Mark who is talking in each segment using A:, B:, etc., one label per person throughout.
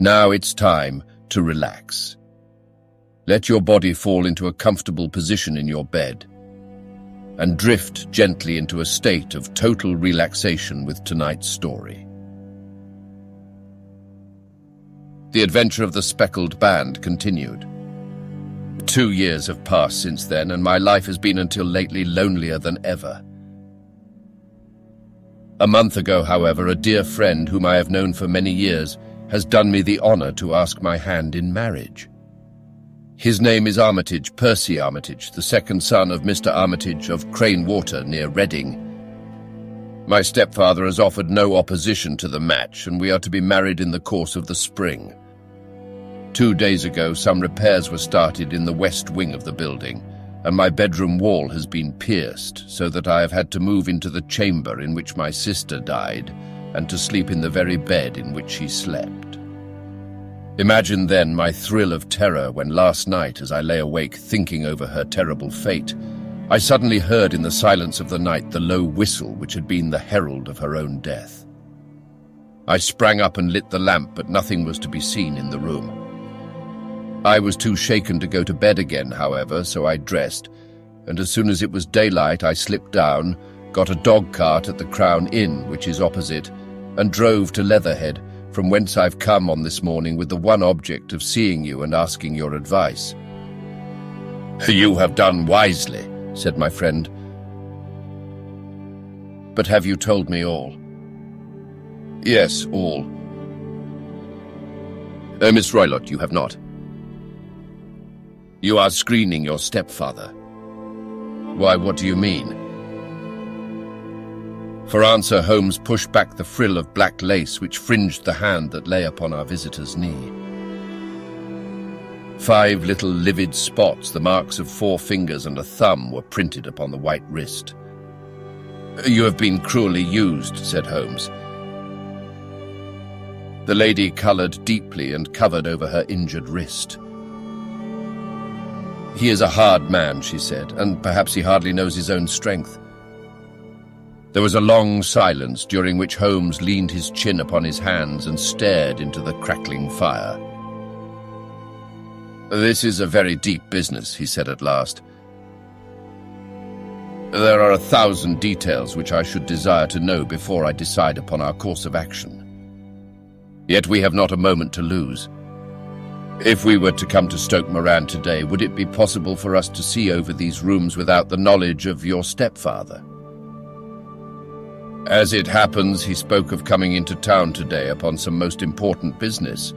A: Now it's time to relax. Let your body fall into a comfortable position in your bed and drift gently into a state of total relaxation with tonight's story. The adventure of the Speckled band continued. 2 years have passed since then, and my life has been until lately lonelier than ever. A month ago, however, a dear friend whom I have known for many years has done me the honor to ask my hand in marriage. His name is Armitage, Percy Armitage, the second son of Mr. Armitage of Crane Water near Reading. My stepfather has offered no opposition to the match, and we are to be married in the course of the spring. 2 days ago, some repairs were started in the west wing of the building, and my bedroom wall has been pierced, so that I have had to move into the chamber in which my sister died, and to sleep in the very bed in which she slept. Imagine then my thrill of terror when last night, as I lay awake thinking over her terrible fate, I suddenly heard in the silence of the night the low whistle which had been the herald of her own death. I sprang up and lit the lamp, but nothing was to be seen in the room. I was too shaken to go to bed again, however, so I dressed, and as soon as it was daylight I slipped down, got a dog cart at the Crown Inn, which is opposite, and drove to Leatherhead, from whence I've come on this morning with the one object of seeing you and asking your advice. "You have done wisely," said my friend. "But have you told me all?" "Yes, all." "Miss Roylott, you have not. You are screening your stepfather." "Why, what do you mean?" For answer, Holmes pushed back the frill of black lace which fringed the hand that lay upon our visitor's knee. 5 little livid spots, the marks of 4 fingers and a thumb, were printed upon the white wrist. "You have been cruelly used," said Holmes. The lady coloured deeply and covered over her injured wrist. "He is a hard man," she said, "and perhaps he hardly knows his own strength." There was a long silence, during which Holmes leaned his chin upon his hands and stared into the crackling fire. "This is a very deep business," he said at last. "There are 1,000 details which I should desire to know before I decide upon our course of action. Yet we have not a moment to lose. If we were to come to Stoke Moran today, would it be possible for us to see over these rooms without the knowledge of your stepfather?" "As it happens, he spoke of coming into town today upon some most important business.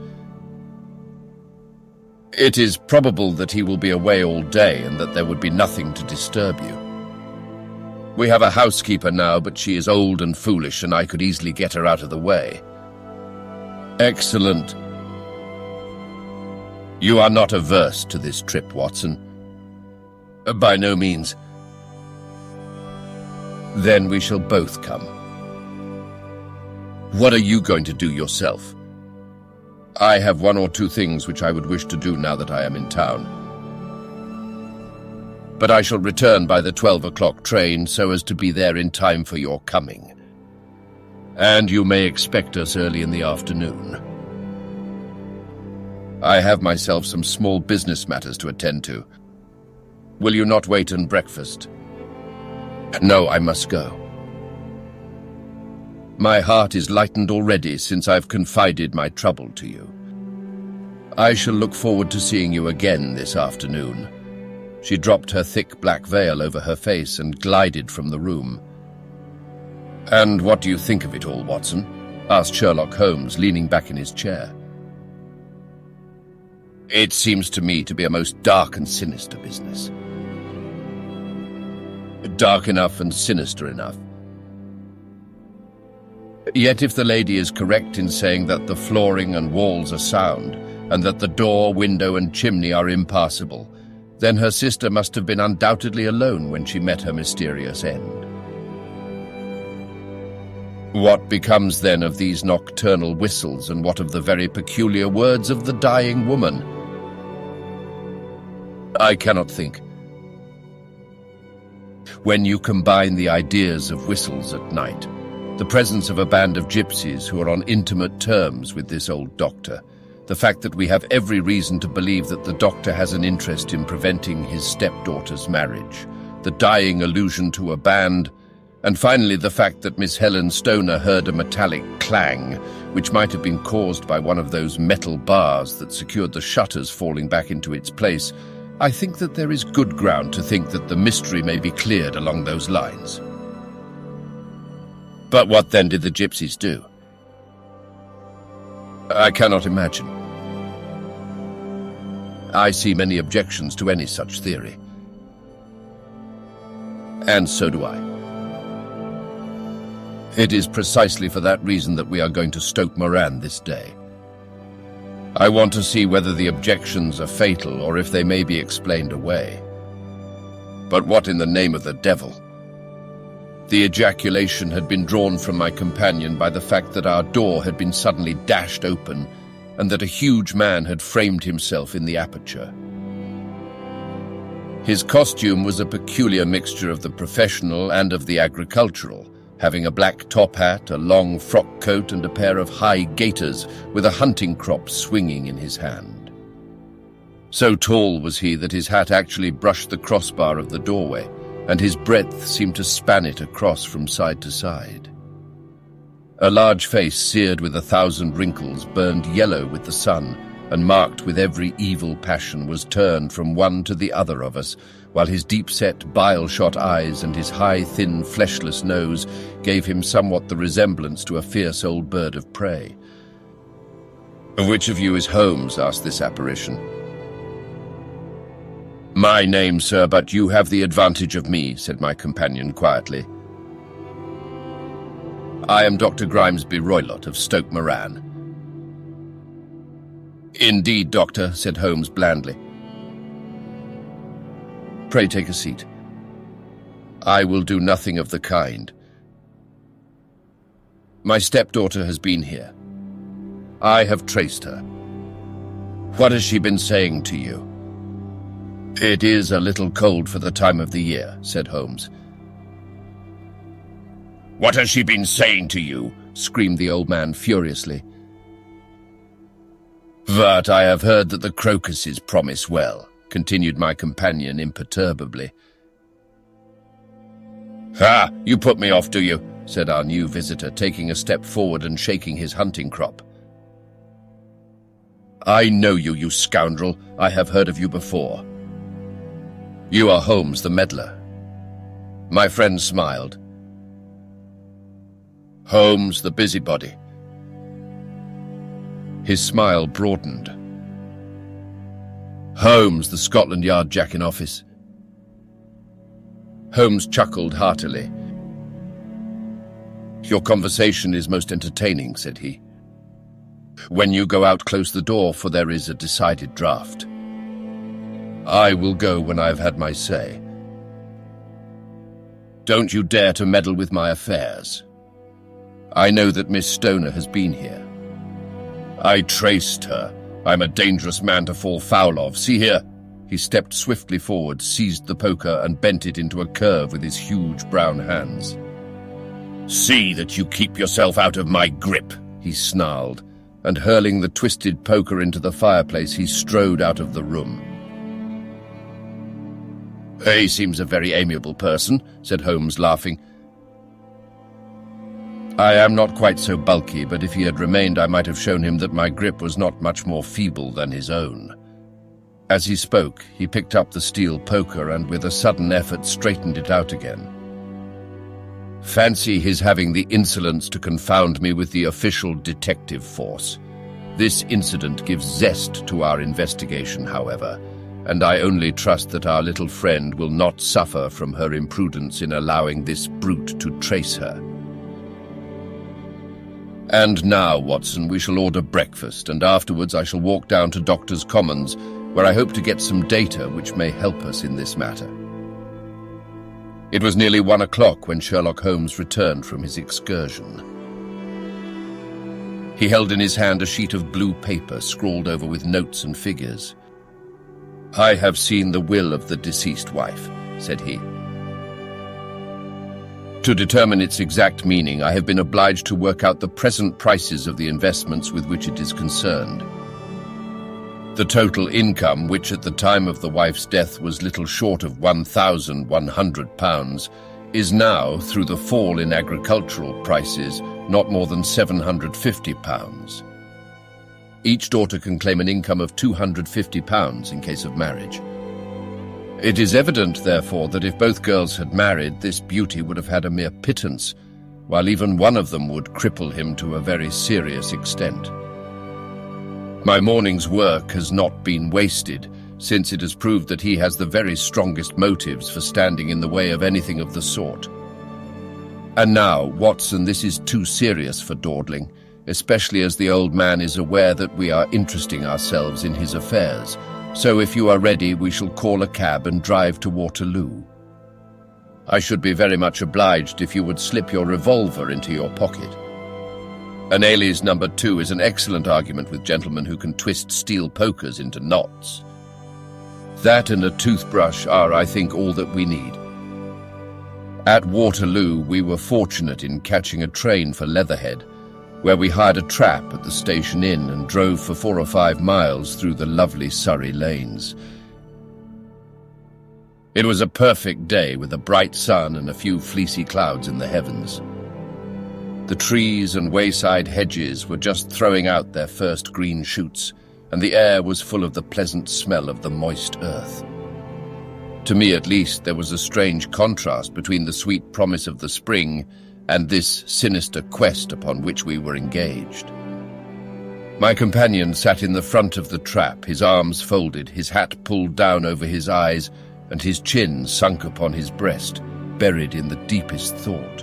A: It is probable that he will be away all day and that there would be nothing to disturb you. We have a housekeeper now, but she is old and foolish, and I could easily get her out of the way." "Excellent. You are not averse to this trip, Watson?" "By no means." "Then we shall both come." "What are you going to do yourself?" "I have 1 or 2 things which I would wish to do now that I am in town. But I shall return by the 12 o'clock train so as to be there in time for your coming. And you may expect us early in the afternoon. I have myself some small business matters to attend to. Will you not wait and breakfast?" "No, I must go. My heart is lightened already since I've confided my trouble to you. I shall look forward to seeing you again this afternoon." She dropped her thick black veil over her face and glided from the room. "And what do you think of it all, Watson?" asked Sherlock Holmes, leaning back in his chair. "It seems to me to be a most dark and sinister business." "Dark enough and sinister enough. Yet if the lady is correct in saying that the flooring and walls are sound, and that the door, window, and chimney are impassable, then her sister must have been undoubtedly alone when she met her mysterious end. What becomes then of these nocturnal whistles, and what of the very peculiar words of the dying woman? I cannot think. When you combine the ideas of whistles at night, the presence of a band of gypsies who are on intimate terms with this old doctor, The fact that we have every reason to believe that the doctor has an interest in preventing his stepdaughter's marriage, the dying allusion to a band, and finally the fact that Miss Helen Stoner heard a metallic clang, which might have been caused by one of those metal bars that secured the shutters falling back into its place. I think that there is good ground to think that the mystery may be cleared along those lines. But what then did the gypsies do? I cannot imagine. I see many objections to any such theory. And so do I. It is precisely for that reason that we are going to Stoke Moran this day. I want to see whether the objections are fatal or if they may be explained away. But what in the name of the devil? The ejaculation had been drawn from my companion by the fact that our door had been suddenly dashed open and that a huge man had framed himself in the aperture. His costume was a peculiar mixture of the professional and of the agricultural, having a black top hat, a long frock coat, and a pair of high gaiters with a hunting crop swinging in his hand. So tall was he that his hat actually brushed the crossbar of the doorway, and his breadth seemed to span it across from side to side. A large face seared with 1,000 wrinkles, burned yellow with the sun, and marked with every evil passion, was turned from one to the other of us, while his deep-set, bile-shot eyes and his high, thin, fleshless nose gave him somewhat the resemblance to a fierce old bird of prey. "Which of you is Holmes?" asked this apparition. "My name, sir, but you have the advantage of me," said my companion quietly. "I am Dr. Grimesby Roylott of Stoke Moran." "Indeed, doctor," said Holmes blandly. "Pray take a seat." "I will do nothing of the kind. My stepdaughter has been here. I have traced her. What has she been saying to you?" "It is a little cold for the time of the year," said Holmes. "What has she been saying to you?" screamed the old man furiously. "But I have heard that the crocuses promise well," continued my companion imperturbably. "Ah, you put me off, do you?" said our new visitor, taking a step forward and shaking his hunting crop. "I know you, you scoundrel. I have heard of you before. You are Holmes the meddler." My friend smiled. "Holmes the busybody." His smile broadened. "Holmes the Scotland Yard jack-in-office." Holmes chuckled heartily. "Your conversation is most entertaining," said he. "When you go out, close the door, for there is a decided draught." "I will go when I have had my say." "Don't you dare to meddle with my affairs. I know that Miss Stoner has been here. I traced her. I'm a dangerous man to fall foul of. See here." He stepped swiftly forward, seized the poker, and bent it into a curve with his huge brown hands. "See that you keep yourself out of my grip," he snarled, and hurling the twisted poker into the fireplace, he strode out of the room. "He seems a very amiable person," said Holmes, laughing. "I am not quite so bulky, but if he had remained, I might have shown him that my grip was not much more feeble than his own." As he spoke, he picked up the steel poker and with a sudden effort straightened it out again. "Fancy his having the insolence to confound me with the official detective force. This incident gives zest to our investigation, however, and I only trust that our little friend will not suffer from her imprudence in allowing this brute to trace her. And now, Watson, we shall order breakfast, and afterwards I shall walk down to Doctors' Commons, where I hope to get some data which may help us in this matter." It was nearly 1 o'clock when Sherlock Holmes returned from his excursion. He held in his hand a sheet of blue paper scrawled over with notes and figures. "I have seen the will of the deceased wife," said he. "To determine its exact meaning, I have been obliged to work out the present prices of the investments with which it is concerned. The total income, which at the time of the wife's death was little short of £1,100, is now, through the fall in agricultural prices, not more than £750. Each daughter can claim an income of £250 in case of marriage. It is evident, therefore, that if both girls had married, this beauty would have had a mere pittance, while even one of them would cripple him to a very serious extent. My morning's work has not been wasted, since it has proved that he has the very strongest motives for standing in the way of anything of the sort. And now, Watson, this is too serious for dawdling, especially as the old man is aware that we are interesting ourselves in his affairs. So if you are ready, we shall call a cab and drive to Waterloo. I should be very much obliged if you would slip your revolver into your pocket. An Ailey's number 2 is an excellent argument with gentlemen who can twist steel pokers into knots. That and a toothbrush are, I think, all that we need. At Waterloo, we were fortunate in catching a train for Leatherhead, where we hired a trap at the station inn and drove for 4 or 5 miles through the lovely Surrey lanes. It was a perfect day with a bright sun and a few fleecy clouds in the heavens. The trees and wayside hedges were just throwing out their first green shoots, and the air was full of the pleasant smell of the moist earth. To me, at least, there was a strange contrast between the sweet promise of the spring and this sinister quest upon which we were engaged. My companion sat in the front of the trap, his arms folded, his hat pulled down over his eyes, and his chin sunk upon his breast, buried in the deepest thought.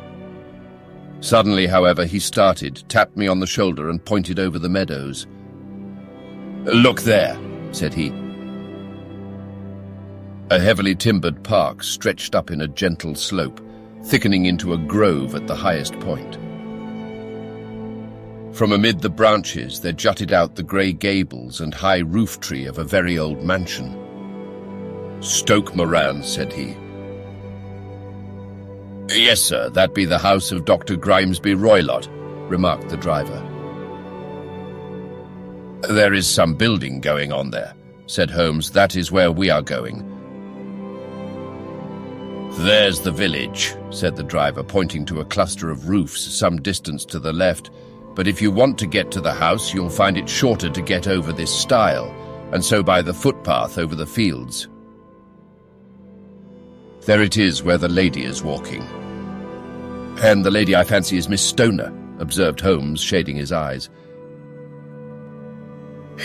A: Suddenly, however, he started, tapped me on the shoulder, and pointed over the meadows. "Look there," said he. A heavily timbered park stretched up in a gentle slope, thickening into a grove at the highest point. From amid the branches there jutted out the grey gables and high roof tree of a very old mansion. "Stoke Moran," said he. "Yes, sir, that be the house of Dr. Grimesby Roylott," remarked the driver. "There is some building going on there," said Holmes. "That is where we are going." "There's the village," said the driver, pointing to a cluster of roofs some distance to the left. "But if you want to get to the house, you'll find it shorter to get over this stile, and so by the footpath over the fields. There it is where the lady is walking." "And the lady, I fancy, is Miss Stoner," observed Holmes, shading his eyes.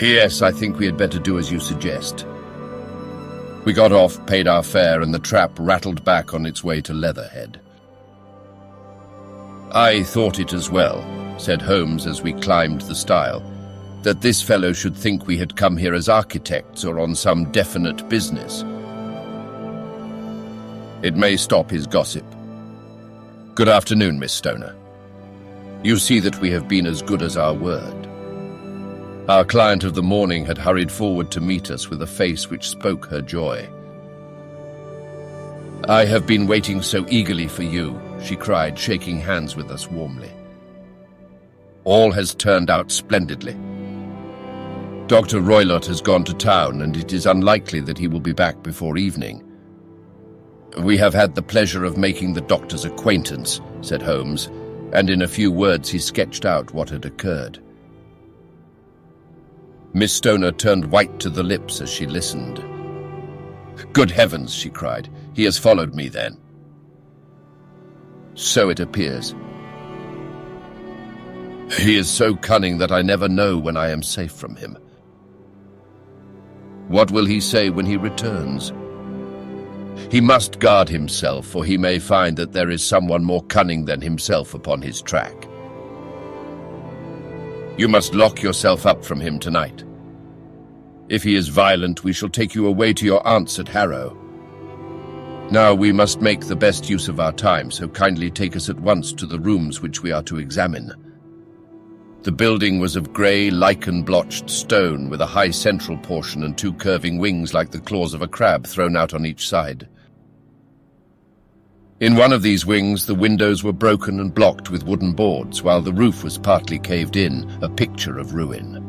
A: "Yes, I think we had better do as you suggest." We got off, paid our fare, and the trap rattled back on its way to Leatherhead. "I thought it as well," said Holmes as we climbed the stile, "that this fellow should think we had come here as architects or on some definite business. It may stop his gossip. Good afternoon, Miss Stoner. You see that we have been as good as our word." Our client of the morning had hurried forward to meet us with a face which spoke her joy. "I have been waiting so eagerly for you," she cried, shaking hands with us warmly. "All has turned out splendidly. Dr. Roylott has gone to town, and it is unlikely that he will be back before evening." "We have had the pleasure of making the doctor's acquaintance," said Holmes, and in a few words he sketched out what had occurred. Miss Stoner turned white to the lips as she listened. "Good heavens," she cried. "He has followed me, then?" "So it appears. He is so cunning that I never know when I am safe from him." "What will he say when he returns?" "He must guard himself, for he may find that there is someone more cunning than himself upon his track. You must lock yourself up from him tonight. If he is violent, we shall take you away to your aunt's at Harrow. Now we must make the best use of our time, so kindly take us at once to the rooms which we are to examine." The building was of grey, lichen-blotched stone, with a high central portion and 2 curving wings like the claws of a crab thrown out on each side. In one of these wings, the windows were broken and blocked with wooden boards, while the roof was partly caved in, a picture of ruin.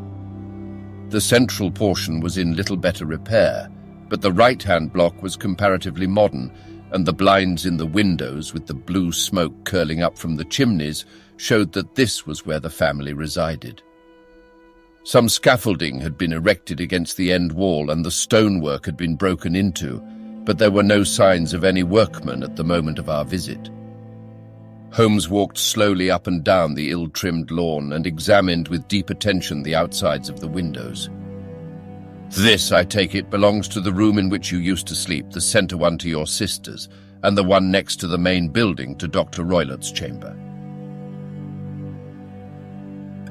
A: The central portion was in little better repair, but the right-hand block was comparatively modern, and the blinds in the windows with the blue smoke curling up from the chimneys showed that this was where the family resided. Some scaffolding had been erected against the end wall and the stonework had been broken into, but there were no signs of any workmen at the moment of our visit. Holmes walked slowly up and down the ill-trimmed lawn and examined with deep attention the outsides of the windows. "This, I take it, belongs to the room in which you used to sleep, the centre one to your sister's, and the one next to the main building to Dr. Roylott's chamber."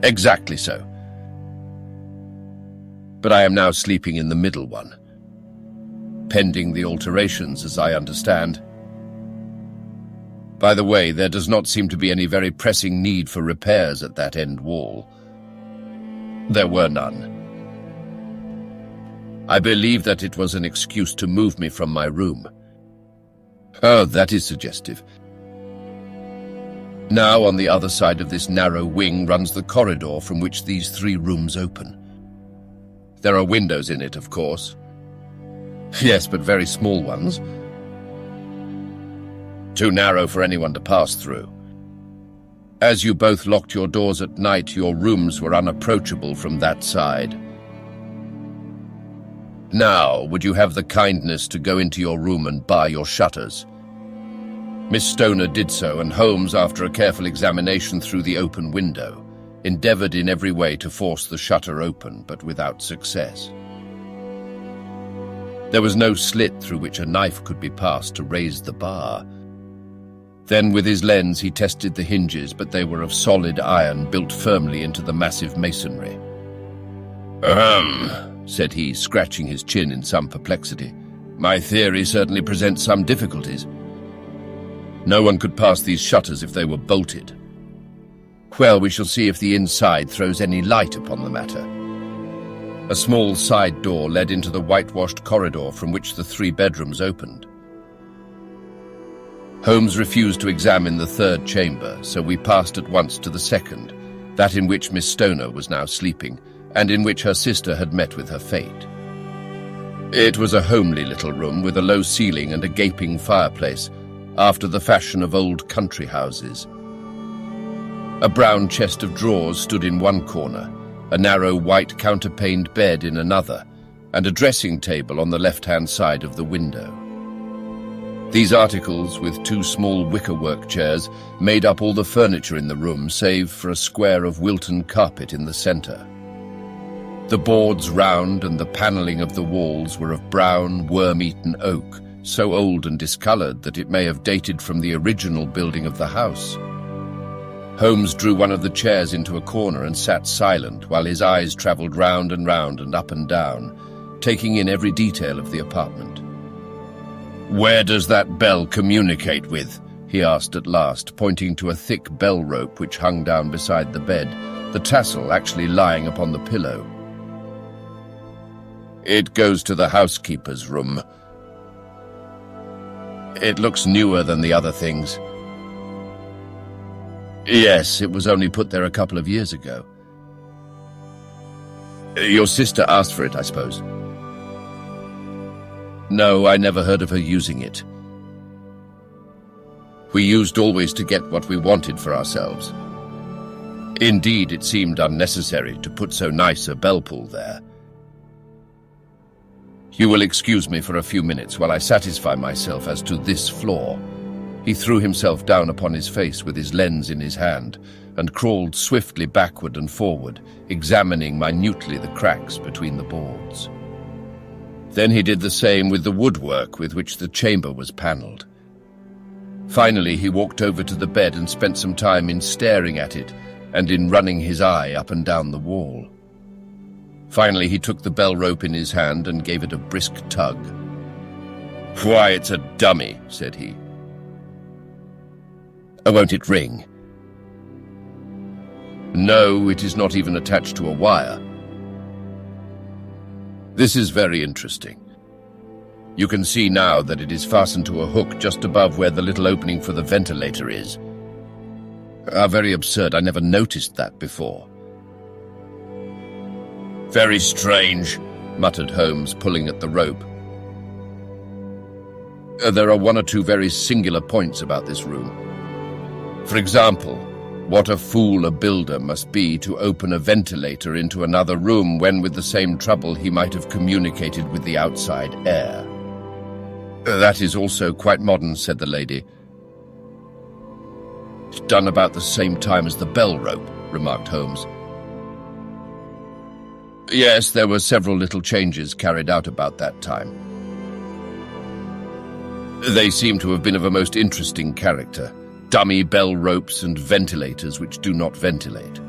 A: "Exactly so. But I am now sleeping in the middle one. Pending the alterations, as I understand. By the way, there does not seem to be any very pressing need for repairs at that end wall." "There were none. I believe that it was an excuse to move me from my room." "Oh, that is suggestive. Now, on the other side of this narrow wing runs the corridor from which these 3 rooms open. There are windows in it, of course." "Yes, but very small ones. Too narrow for anyone to pass through. As you both locked your doors at night, your rooms were unapproachable from that side. Now, would you have the kindness to go into your room and bar your shutters?" Miss Stoner did so, and Holmes, after a careful examination through the open window, endeavoured in every way to force the shutter open, but without success. There was no slit through which a knife could be passed to raise the bar. Then with his lens he tested the hinges, but they were of solid iron built firmly into the massive masonry. Said he, scratching his chin in some perplexity. "My theory certainly presents some difficulties. No one could pass these shutters if they were bolted." "Well, we shall see if the inside throws any light upon the matter." A small side door led into the whitewashed corridor from which the 3 bedrooms opened. Holmes refused to examine the 3rd chamber, so we passed at once to the 2nd, that in which Miss Stoner was now sleeping, and in which her sister had met with her fate. It was a homely little room with a low ceiling and a gaping fireplace, after the fashion of old country houses. A brown chest of drawers stood in one corner, a narrow white counterpaned bed in another, and a dressing table on the left-hand side of the window. These articles, with 2 small wickerwork chairs, made up all the furniture in the room, save for a square of Wilton carpet in the centre. The boards round and the panelling of the walls were of brown, worm-eaten oak, so old and discoloured that it may have dated from the original building of the house. Holmes drew one of the chairs into a corner and sat silent while his eyes travelled round and up and down, taking in every detail of the apartment. "Where does that bell communicate with?" he asked at last, pointing to a thick bell rope which hung down beside the bed, the tassel actually lying upon the pillow. "It goes to the housekeeper's room. It looks newer than the other things." "Yes, it was only put there a couple of years ago." "Your sister asked for it, I suppose?" "No, I never heard of her using it. We used always to get what we wanted for ourselves. Indeed, it seemed unnecessary to put so nice a bell pull there. You will excuse me for a few minutes while I satisfy myself as to this floor." He threw himself down upon his face with his lens in his hand and crawled swiftly backward and forward, examining minutely the cracks between the boards. Then he did the same with the woodwork with which the chamber was panelled. Finally, he walked over to the bed and spent some time in staring at it and in running his eye up and down the wall. Finally, he took the bell rope in his hand and gave it a brisk tug. "Why, it's a dummy," said he. "Won't it ring?" "No, it is not even attached to a wire." "This is very interesting. You can see now that it is fastened to a hook just above where the little opening for the ventilator is. Very absurd, I never noticed that before." Very strange, muttered Holmes, pulling at the rope. There are one or two very singular points about this room. For example, what a fool a builder must be to open a ventilator into another room when with the same trouble he might have communicated with the outside air. That is also quite modern, said the lady. It's done about the same time as the bell rope, remarked Holmes. Yes, there were several little changes carried out about that time. They seem to have been of a most interesting character. Dummy bell ropes and ventilators which do not ventilate.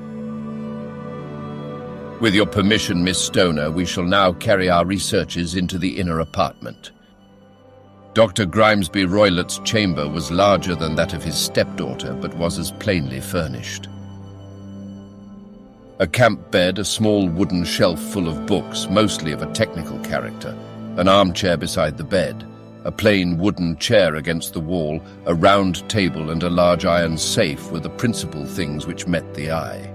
A: With your permission, Miss Stoner, we shall now carry our researches into the inner apartment. Dr. Grimesby Roylott's chamber was larger than that of his stepdaughter, but was as plainly furnished. A camp bed, a small wooden shelf full of books, mostly of a technical character, an armchair beside the bed, a plain wooden chair against the wall, a round table and a large iron safe were the principal things which met the eye.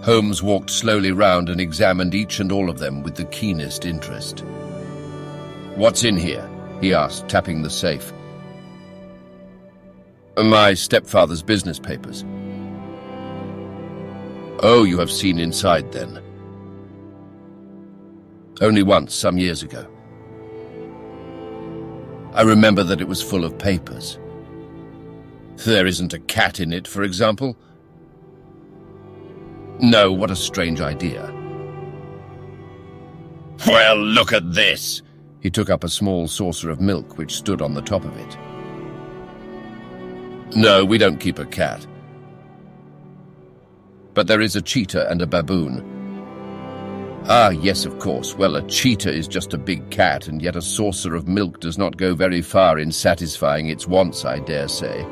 A: Holmes walked slowly round and examined each and all of them with the keenest interest. "What's in here?" he asked, tapping the safe. "My stepfather's business papers." "Oh, you have seen inside, then?" "Only once, some years ago. I remember that it was full of papers." "There isn't a cat in it, for example?" "No, what a strange idea." "Well, look at this!" He took up a small saucer of milk which stood on the top of it. "No, we don't keep a cat. But there is a cheetah and a baboon." "Ah, yes, of course. Well, a cheetah is just a big cat, and yet a saucer of milk does not go very far in satisfying its wants, I dare say.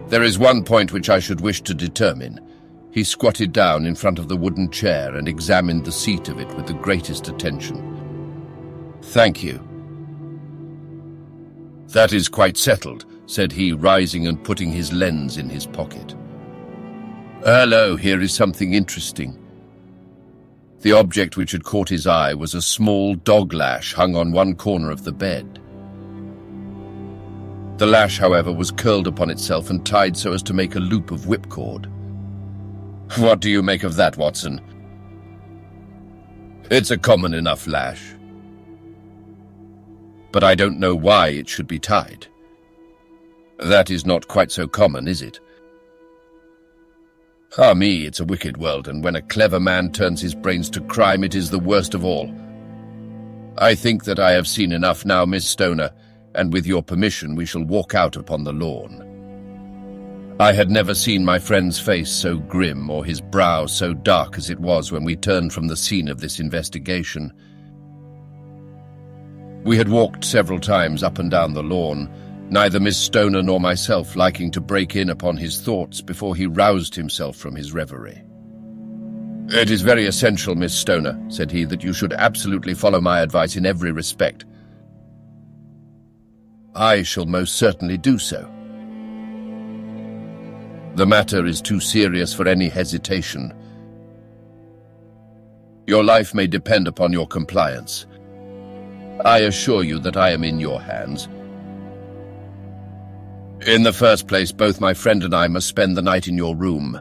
A: There is one point which I should wish to determine." He squatted down in front of the wooden chair and examined the seat of it with the greatest attention. "Thank you." "That is quite settled," said he, rising and putting his lens in his pocket. "Hello, here is something interesting." The object which had caught his eye was a small dog lash hung on one corner of the bed. The lash, however, was curled upon itself and tied so as to make a loop of whipcord. "What do you make of that, Watson?" "It's a common enough lash. But I don't know why it should be tied." "That is not quite so common, is it?" "Ah me, it's a wicked world, and when a clever man turns his brains to crime, it is the worst of all. I think that I have seen enough now, Miss Stoner, and with your permission we shall walk out upon the lawn." I had never seen my friend's face so grim or his brow so dark as it was when we turned from the scene of this investigation. We had walked several times up and down the lawn, neither Miss Stoner nor myself liking to break in upon his thoughts before he roused himself from his reverie. "It is very essential, Miss Stoner," said he, "that you should absolutely follow my advice in every respect." "I shall most certainly do so." "The matter is too serious for any hesitation. Your life may depend upon your compliance. I assure you that I am in your hands. In the first place, both my friend and I must spend the night in your room.